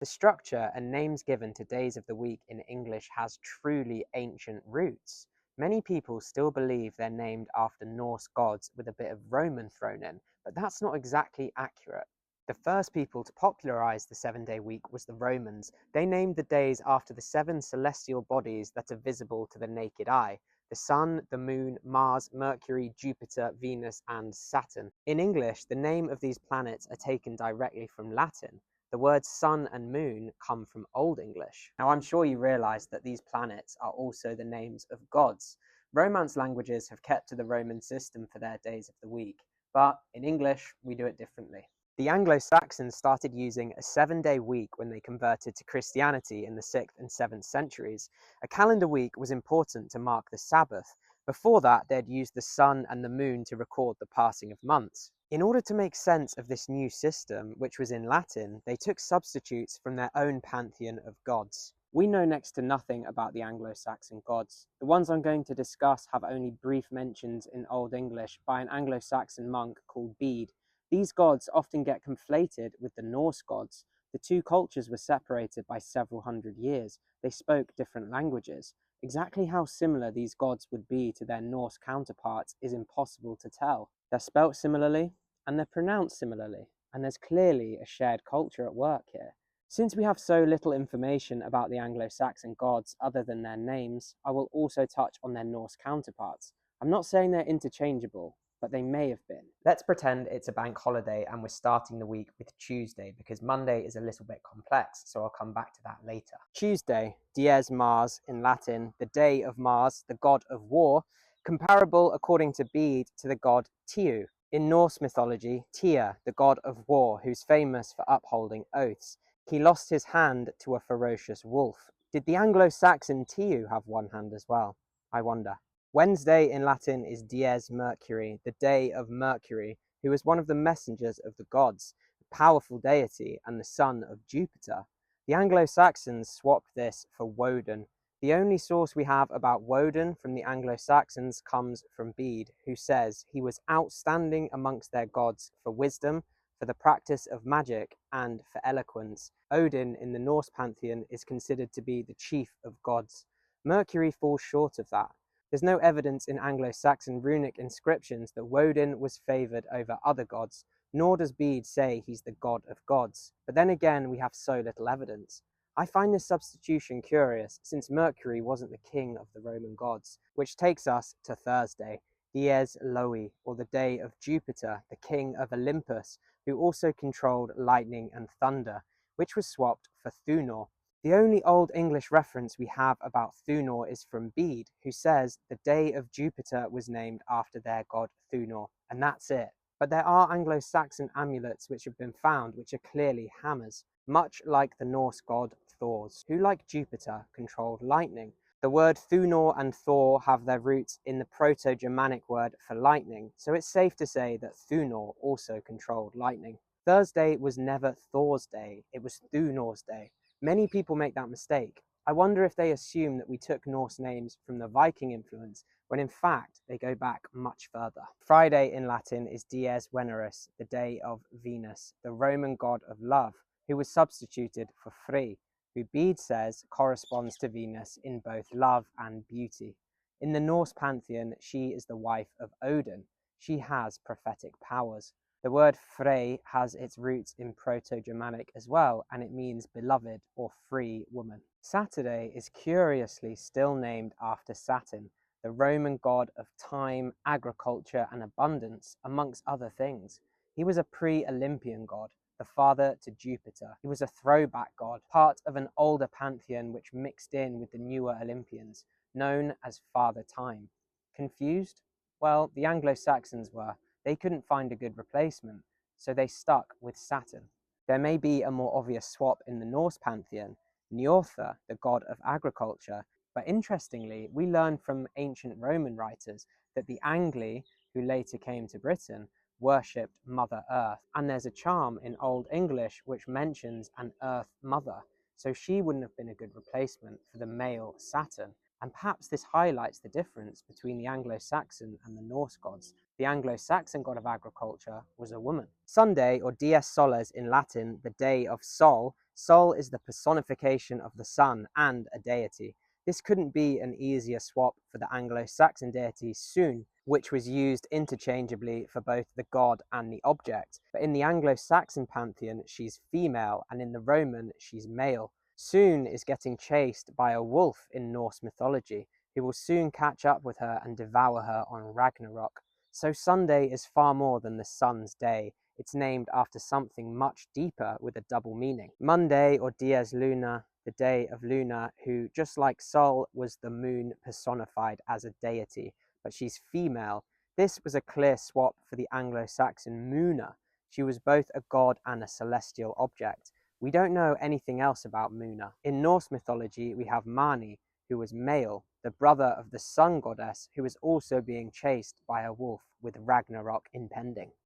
The structure and names given to days of the week in English has truly ancient roots. Many people still believe they're named after Norse gods with a bit of Roman thrown in, but that's not exactly accurate. The first people to popularise the 7-day week was the Romans. They named the days after the 7 celestial bodies that are visible to the naked eye: the Sun, the Moon, Mars, Mercury, Jupiter, Venus, and Saturn. In English, the name of these planets are taken directly from Latin. The words sun and moon come from Old English. Now, I'm sure you realise that these planets are also the names of gods. Romance languages have kept to the Roman system for their days of the week, but in English, we do it differently. The Anglo-Saxons started using a 7-day week when they converted to Christianity in the 6th and 7th centuries. A calendar week was important to mark the Sabbath. Before that, they'd used the sun and the moon to record the passing of months. In order to make sense of this new system, which was in Latin, they took substitutes from their own pantheon of gods. We know next to nothing about the Anglo-Saxon gods. The ones I'm going to discuss have only brief mentions in Old English by an Anglo-Saxon monk called Bede. These gods often get conflated with the Norse gods. The two cultures were separated by several hundred years. They spoke different languages. Exactly how similar these gods would be to their Norse counterparts is impossible to tell. They're spelt similarly, and they're pronounced similarly, and there's clearly a shared culture at work here. Since we have so little information about the Anglo-Saxon gods other than their names, I will also touch on their Norse counterparts. I'm not saying they're interchangeable, but they may have been. Let's pretend it's a bank holiday and we're starting the week with Tuesday, because Monday is a little bit complex, so I'll come back to that later. Tuesday, dies Mars in Latin, the day of Mars, the god of war, comparable according to Bede to the god Tiu. In Norse mythology, Tyr, the god of war, who's famous for upholding oaths, he lost his hand to a ferocious wolf. Did the Anglo-Saxon Tiu have one hand as well? I wonder. Wednesday in Latin is dies Mercury, the day of Mercury, who was one of the messengers of the gods, a powerful deity and the son of Jupiter. The Anglo-Saxons swapped this for Woden. The only source we have about Woden from the Anglo-Saxons comes from Bede, who says he was outstanding amongst their gods for wisdom, for the practice of magic, and for eloquence. Odin in the Norse pantheon is considered to be the chief of gods. Mercury falls short of that. There's no evidence in Anglo-Saxon runic inscriptions that Woden was favoured over other gods, nor does Bede say he's the god of gods. But then again, we have so little evidence. I find this substitution curious, since Mercury wasn't the king of the Roman gods, which takes us to Thursday, dies Lowi, or the day of Jupiter, the king of Olympus, who also controlled lightning and thunder, which was swapped for Thunor. The only Old English reference we have about Thunor is from Bede, who says the day of Jupiter was named after their god Thunor, and that's it. But there are Anglo-Saxon amulets which have been found which are clearly hammers, much like the Norse god Thor's, who, like Jupiter, controlled lightning. The word Thunor and Thor have their roots in the Proto-Germanic word for lightning, so it's safe to say that Thunor also controlled lightning. Thursday was never Thor's day, it was Thunor's day. Many people make that mistake. I wonder if they assume that we took Norse names from the Viking influence, when in fact they go back much further. Friday in Latin is dies Veneris, the day of Venus, the Roman god of love, who was substituted for Frey, who Bede says corresponds to Venus in both love and beauty. In the Norse pantheon, she is the wife of Odin. She has prophetic powers. The word Frey has its roots in Proto-Germanic as well, and it means beloved or free woman. Saturday is curiously still named after Saturn, the Roman god of time, agriculture, and abundance, amongst other things. He was a pre-Olympian god, the father to Jupiter. He was a throwback god, part of an older pantheon which mixed in with the newer Olympians, known as Father Time. Confused? Well, the Anglo-Saxons were. They couldn't find a good replacement, so they stuck with Saturn. There may be a more obvious swap in the Norse pantheon, Njortha, the god of agriculture, but interestingly, we learn from ancient Roman writers that the Angli, who later came to Britain, worshipped Mother Earth, and there's a charm in Old English which mentions an Earth Mother, so she wouldn't have been a good replacement for the male Saturn. And perhaps this highlights the difference between the Anglo-Saxon and the Norse gods. The Anglo-Saxon god of agriculture was a woman. Sunday, or dies soles in Latin, the day of Sol, Sol is the personification of the sun and a deity. This couldn't be an easier swap for the Anglo-Saxon deity Sun, which was used interchangeably for both the god and the object. But in the Anglo-Saxon pantheon, she's female, and in the Roman, she's male. Sun is getting chased by a wolf in Norse mythology, who will soon catch up with her and devour her on Ragnarok. So Sunday is far more than the sun's day. It's named after something much deeper with a double meaning. Monday, or Dies Luna, the day of Luna, who, just like Sol, was the moon personified as a deity, but she's female. This was a clear swap for the Anglo-Saxon Muna. She was both a god and a celestial object. We don't know anything else about Muna. In Norse mythology, we have Mani, who was male, the brother of the sun goddess, who was also being chased by a wolf with Ragnarok impending.